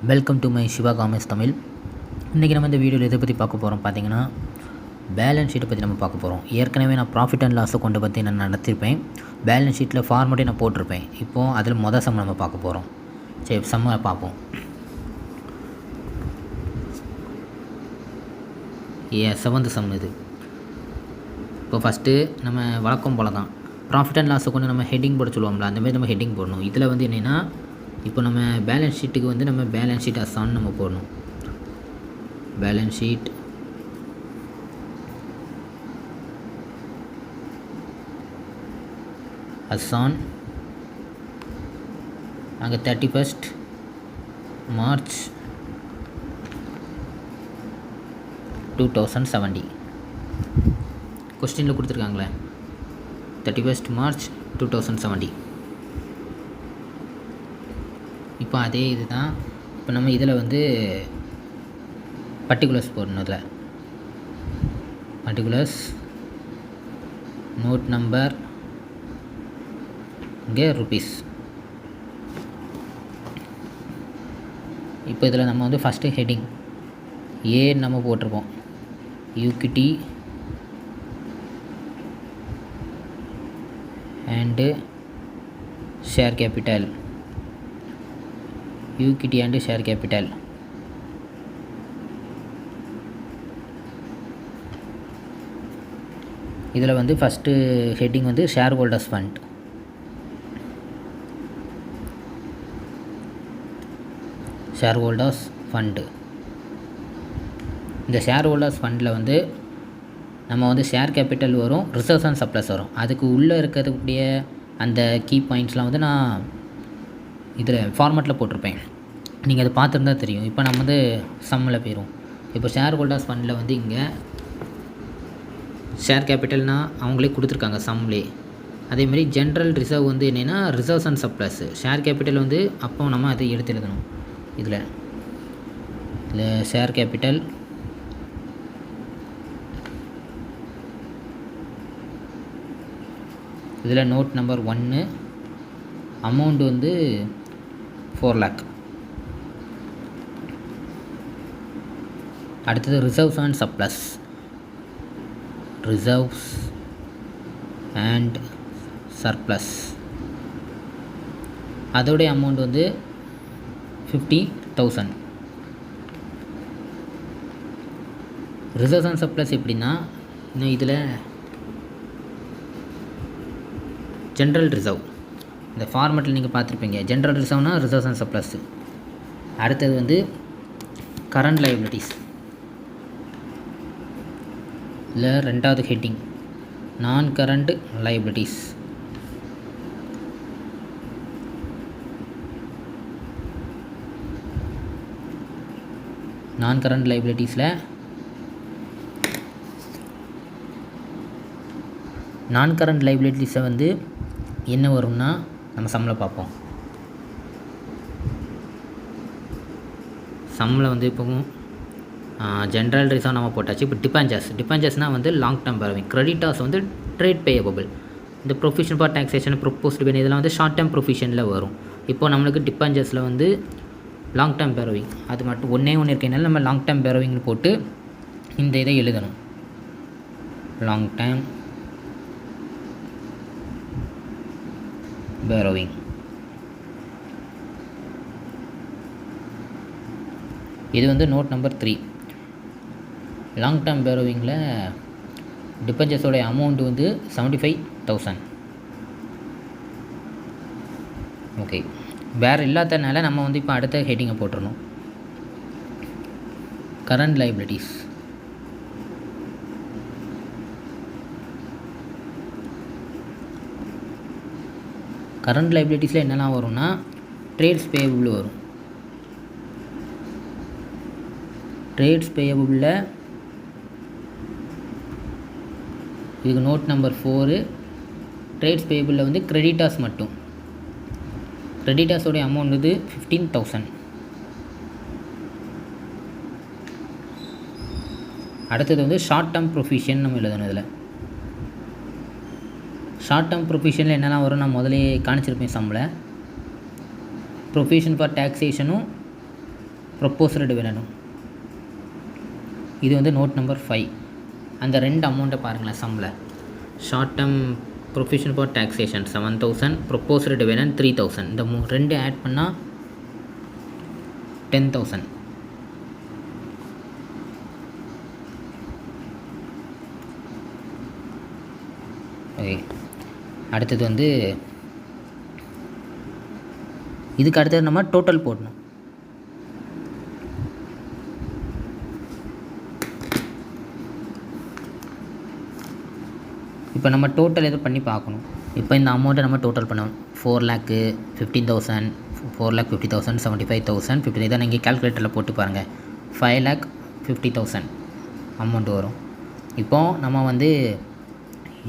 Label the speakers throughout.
Speaker 1: Welcome to my Siva commerce Tamil. இன்றைக்கி நம்ம இந்த வீடியோவில் எதை பற்றி பார்க்க போகிறோம் பார்த்தீங்கன்னா, பேலன்ஸ் ஷீட்டை பற்றி நம்ம பார்க்க போகிறோம். ஏற்கனவே நான் ப்ராஃபிட் அண்ட் லாஸை கொண்டு பற்றி நான் நடத்திருப்பேன். பேலன்ஸ் ஷீட்டில் ஃபார்மேட்டே நான் போட்டிருப்பேன். இப்போது அதில் மொதல் சம் நம்ம பார்க்க போகிறோம். சரி, சம்மை பார்ப்போம். செவன்த் சம் இது. இப்போ ஃபஸ்ட்டு நம்ம வழக்கம் போல தான் ப்ராஃபிட் அண்ட் லாஸை கொண்டு நம்ம ஹெட்டிங் போட சொல்லுவோம்ல, அந்தமாதிரி நம்ம ஹெட்டிங் போடணும். இதில் வந்து என்னென்னா, இப்போ நம்ம பேலன்ஸ் ஷீட்டுக்கு வந்து நம்ம பேலன்ஸ் ஷீட் அசான் நம்ம போடணும். பேலன்ஸ் ஷீட் அசான் அங்கே 31st March 2070 கொஸ்டினில் கொடுத்துருக்காங்களே 31st March 2070. இப்போ அதே இது தான். இப்போ நம்ம இதில் வந்து பர்டிகுலர்ஸ் போடணும். இதில் பர்டிகுலர்ஸ் நோட் நம்பர் இங்கே ருபீஸ். இப்போ இதில் நம்ம வந்து ஃபஸ்ட்டு ஹெட்டிங் ஏ நம்ம போட்டிருப்போம். Equity and share capital. Equity and share capital. இதில் வந்து ஃபஸ்ட்டு ஹெட்டிங் வந்து share holders fund. Share holders fund. இந்த ஷேர் ஹோல்டர்ஸ் ஃபண்டில் வந்து நம்ம வந்து ஷேர் கேபிட்டல் வரும், ரிசர்வ்ஸ் அண்ட் சப்ளஸ் வரும். அதுக்கு உள்ளே இருக்கக்கூடிய அந்த கீ பாயிண்ட்ஸ்லாம் வந்து நான் இதில் ஃபார்மேட்டில் போட்டிருப்பேன். நீங்கள் அதை பார்த்துருந்தா தெரியும். இப்போ நம்ம வந்து சம்மில் போயிடும். இப்போ ஷேர் ஹோல்டர்ஸ் ஃபண்டில் வந்து இங்கே ஷேர் கேபிட்டல்னால் அவங்களே கொடுத்துருக்காங்க சம்லே. அதேமாதிரி ஜென்ரல் ரிசர்வ் வந்து என்னென்னா reserves and surplus. Share capital வந்து அப்போ நம்ம அதை எடுத்து எழுதணும். இதில் ஷேர் கேபிட்டல் இதில் நோட் நம்பர் 1 அமௌண்ட் வந்து 4 lakh. அடுத்தது reserves and surplus. Reserves and surplus அதோடைய அமௌண்ட் வந்து 50,000. ரிசர்வ்ஸ் அண்ட் சப்ளஸ் எப்படின்னா, இன்னும் இதில் ஜென்ரல் ரிசர்வ் இந்த ஃபார்மேட்டில் நீங்கள் பார்த்துருப்பீங்க. ஜென்ரல் ரிசர்வ்னா ரிசர்வ்ஸ் அண்ட் சப்ளஸ். அடுத்தது வந்து கரண்ட் லைபிலிட்டிஸ். இல்லை ரெண்டாவது ஹெட்டிங் நான் கரண்ட் லைபிலிட்டிஸ். நான் கரண்ட் லைபிலிட்டிஸில் நான் கரண்ட் லைபிலிட்டிஸை வந்து என்ன வரும்னா நம்ம சம்மில் பார்ப்போம். சம்மில் வந்து இப்போ ஜென்ரல் ரிசர்வ் நம்ம போட்டாச்சு. இப்போ டிபெஞ்சர்ஸ்னால் வந்து லாங் டேர்ம் பேரோவிங். கிரெடிட்டார்ஸ் வந்து ட்ரேட் பேயபிள். இந்த ப்ரொவிஷன் ஃபார் டாக்ஸேஷன், ப்ரொப்போஸ்டு பென் இதெல்லாம் வந்து ஷார்ட் டேர்ம் ப்ரொவிஷனில் வரும். இப்போது நம்மளுக்கு டிபெஞ்சர்ஸில் வந்து லாங் டேர்ம் பேரோவிங் அது மட்டும் ஒன்றே இருக்கனால நம்ம லாங் டேர்ம் பேரோவிங்னு போட்டு இந்த இதை எழுதணும். Long term borrowing. இது வந்து நோட் நம்பர் 3. லாங் டேர்ம் பேரோவிங்கில் டிபெஞ்சர்ஸோடைய அமௌண்ட் வந்து 75,000. ஓகே, வேறு இல்லாததுனால நம்ம வந்து இப்போ அடுத்த ஹெட்டிங்கை போட்டுருணும். Current liabilities. கரண்ட் லைபிலிட்டிஸில் என்னெல்லாம் வரும்னா ட்ரேட்ஸ் பேயபிள் வரும். ட்ரேட்ஸ் பேயபிளில் இதுக்கு நோட் நம்பர் 4. ட்ரேட்ஸ் பேயபிளில் வந்து கிரெடிட்டார்ஸ் மட்டும். கிரெடிட்டார்ஸோடைய அமௌண்ட் வந்து 15,000. அடுத்தது வந்து ஷார்ட் டேர்ம் ப்ரொவிஷன் நம்ம எழுதணும். இதில் ஷார்ட் டேர்ம் ப்ரொவிஷனில் என்னெல்லாம் வரும் நான் முதலே காணிச்சிருப்பேன் சம்மில். ப்ரொவிஷன் ஃபார் டாக்ஸேஷனும் ப்ரொப்போஸ்டு டிவிடெண்டும். இது வந்து நோட் நம்பர் 5. அந்த 2 அமௌண்ட்டை பாருங்களேன் சம்மில். Short term provision for taxation 7,000, proposed dividend 3,000. இந்த 2 ஆட் பண்ணால் 10,000. ஓகே, அடுத்தது வந்து இதுக்கு அடுத்தது நம்ம டோட்டல் போடணும். இப்போ நம்ம டோட்டல் எது பண்ணி பார்க்கணும். இப்போ இந்த அமௌண்ட்டை நம்ம டோட்டல் பண்ணணும். 4,15,000, 4,50,000, 75,000, 50. இதை நீங்கள் கால்குலேட்டரில் போட்டு பாருங்கள். 5,50,000 அமௌண்ட் வரும். இப்போது நம்ம வந்து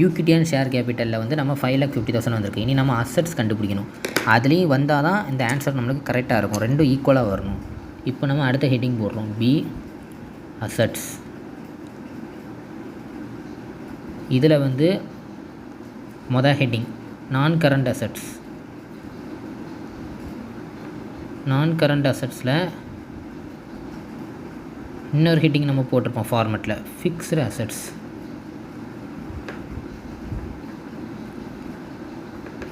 Speaker 1: ஈக்விட்டி ஷேர் கேபிட்டலில் வந்து நம்ம 5,50,000 வந்திருக்கு. இனி நம்ம அசட்ஸ் கண்டுபிடிக்கணும். அதுலேயும் வந்தால் தான் இந்த ஆன்சர் நம்மளுக்கு கரெக்டாக இருக்கும். ரெண்டும் ஈக்குவலாக வரணும். இப்போ நம்ம அடுத்த ஹெட்டிங் போடுறோம். B assets. இதில் வந்து ஹெட்டிங் நான் கரண்ட் அசட்ஸ். நான் கரண்ட் அசட்ஸில் இன்னொரு ஹெட்டிங் நம்ம போட்டிருப்போம் ஃபார்மெட்டில், ஃபிக்ஸ்டு அசட்ஸ்.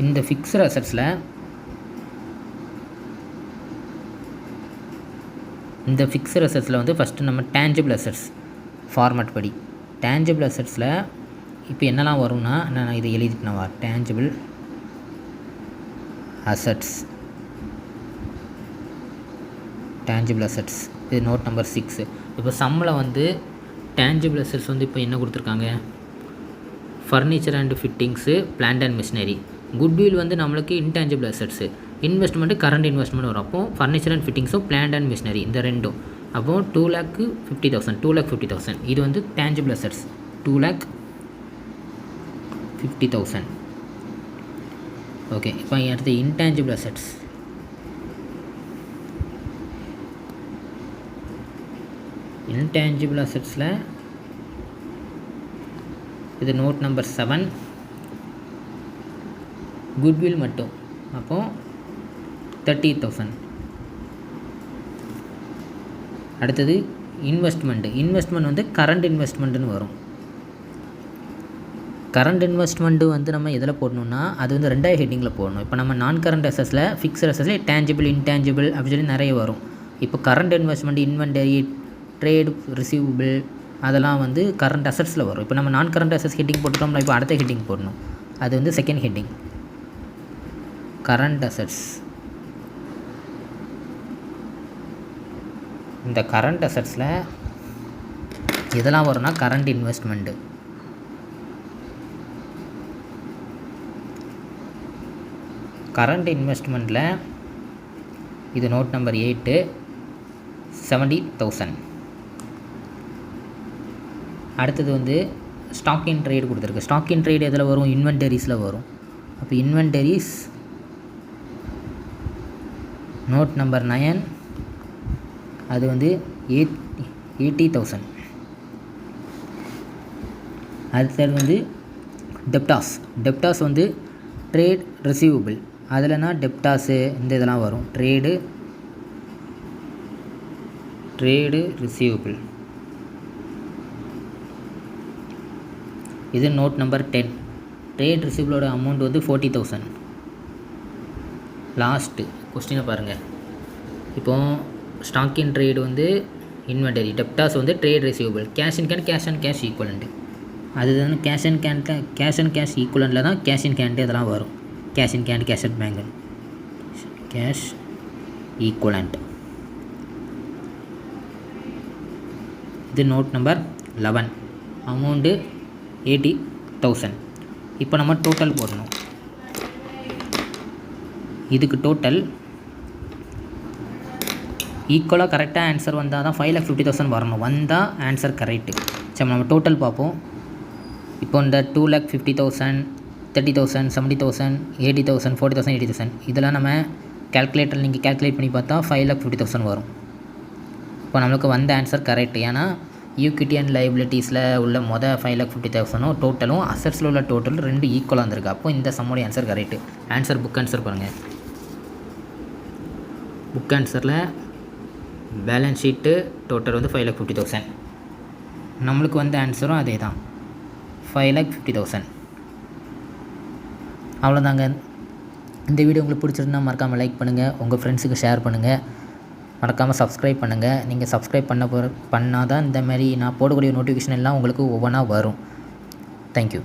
Speaker 1: இந்த ஃபிக்ஸ்டு அசட்ஸில் வந்து ஃபஸ்ட்டு நம்ம டேஞ்சபிள் அசட்ஸ் ஃபார்மெட் படி. டேஞ்சபிள் அசட்ஸில் இப்போ என்னெல்லாம் வரும்னா, நான் இதை எழுதிட்டேனவா, டேஞ்சபிள் அசட்ஸ். இது நோட் நம்பர் 6. இப்போ சம்மில் வந்து டேஞ்சபிள் அசட்ஸ் வந்து இப்போ என்ன கொடுத்துருக்காங்க, furniture and fittings, plant and machinery. Goodwill வந்து நம்மளுக்கு intangible assets. Investment current investment வரும். அப்போது ஃபர்னிச்சர் அண்ட் ஃபிட்டிங்ஸும் பிளான்ட் அண்ட் மிஷினரி இந்த ரெண்டும். அப்போது 2,50,000. இது வந்து டேஞ்சபிள் அசட்ஸ் 2,50,000. ஓகே, இப்போ அடுத்து இன்டேஞ்சபிள் அசட்ஸ். இன்டேஞ்சபிள் அசட்ஸில் இது நோட் நம்பர் 7, குட்வில் மட்டும். அப்போது 30,000. அடுத்தது இன்வெஸ்ட்மெண்ட் வந்து கரண்ட் இன்வெஸ்ட்மெண்ட்டுன்னு வரும். கரண்ட் இன்வெஸ்ட்மெண்ட்டு வந்து நம்ம எதில் போடணுன்னா, அது வந்து 2வது ஹெட்டிங்கில் போடணும். இப்போ நம்ம நான் கரண்ட் அசஸில் ஃபிக்ஸ்டு அசஸில் டேஞ்சபிள் இன்டேஞ்சபிள் அப்படி சொல்லி நிறைய வரும். இப்போ current investment, inventory, trade receivable அதெல்லாம் வந்து கரண்ட் அசட்ஸில் வரும். இப்போ நம்ம நான் கரண்ட் அசஸ் ஹெட்டிங் போட்டுட்டோம்னா இப்போ அடுத்த ஹெட்டிங் போடணும். அது வந்து செகண்ட் ஹெட்டிங், கரண்ட் அசட்ஸ். இந்த கரண்ட் அசட்ஸில் எதெல்லாம் வரும்னா கரண்ட் இன்வெஸ்ட்மெண்ட்டு. கரண்ட் இன்வெஸ்ட்மெண்ட்டில் இது நோட் நம்பர் 8, 70,000. அடுத்தது வந்து ஸ்டாக் இன் ட்ரேட் கொடுத்துருக்கு. ஸ்டாக் இன் ட்ரேட் எதில் வரும், இன்வென்டரிஸில் வரும். அப்போ இன்வென்டரிஸ் நோட் நம்பர் 9, அது வந்து 80,000. அடுத்தது வந்து டெப்டாஸ் வந்து ட்ரேட் ரிசீவபிள். அதில்னா டெப்டாஸு இந்த இதெல்லாம் வரும். Trade receivable. இது நோட் நம்பர் 10. ட்ரேட் ரிசீவபிளோட அமௌண்ட் வந்து 40,000. லாஸ்ட்டு கொஸ்டினை பாருங்கள். இப்போது ஸ்டாக் இன் ட்ரேடு வந்து இன்வென்டரி, டெப்டாஸ் வந்து trade receivable, cash in cash equivalent. அதுதான் கேஷ் அண்ட் கேஷ் ஈக்குவலண்ட்டில் தான் கேஷ் இன் கேண்ட் இதெல்லாம் வரும். Cash in Cantt, cash at bank, cash equivalent. இது நோட் நம்பர் 11. அமௌண்ட்டு 80,000. இப்போ நம்ம டோட்டல் போடணும். இதுக்கு டோட்டல் ஈக்குவலாக கரெக்டாக ஆன்சர் வந்தால் தான் 5,50,000 வரணும். வந்தால் ஆன்சர் கரெக்டு. சரி, நம்ம டோட்டல் பார்ப்போம். இப்போ இந்த 2,50,000, 30,000, 70,000, 80,000, 40,000, 80,000 இதெல்லாம் நம்ம கால்குலேட்டரில் நீங்கள் கால்குலேட் பண்ணி பார்த்தா 5,50,000 வரும். இப்போ நம்மளுக்கு வந்த ஆன்சர் கரெக்ட். ஏன்னா ஈக்விட்டி அண்ட் லைபிலிட்டிஸில் உள்ள 5,50,000 டோட்டலும் அசட்ஸில் உள்ள டோட்டல் 2 ஈக்குவலாக இருந்திருக்கு. அப்போ இந்த சம்மோடைய ஆன்சர் கரெக்டு. புக் ஆன்சர் பாருங்கள். புக் ஆன்சரில் பேலன்ஸ் ஷீட்டு டோட்டல் வந்து 5,50,000. நம்மளுக்கு வந்த ஆன்சரும் அதே தான், 5,50,000. அவ்வளோதாங்க. இந்த வீடியோ உங்களுக்கு பிடிச்சிருந்தா மறக்காமல் லைக் பண்ணுங்கள், உங்கள் ஃப்ரெண்ட்ஸுக்கு ஷேர் பண்ணுங்கள், மறக்காமல் சப்ஸ்கிரைப் பண்ணுங்கள். நீங்கள் சப்ஸ்கிரைப் பண்ணால் தான் இந்த மாதிரி நான் போடக்கூடிய நோட்டிஃபிகேஷன் எல்லாம் உங்களுக்கு ஒவ்வொன்றா வரும். தேங்க்யூ.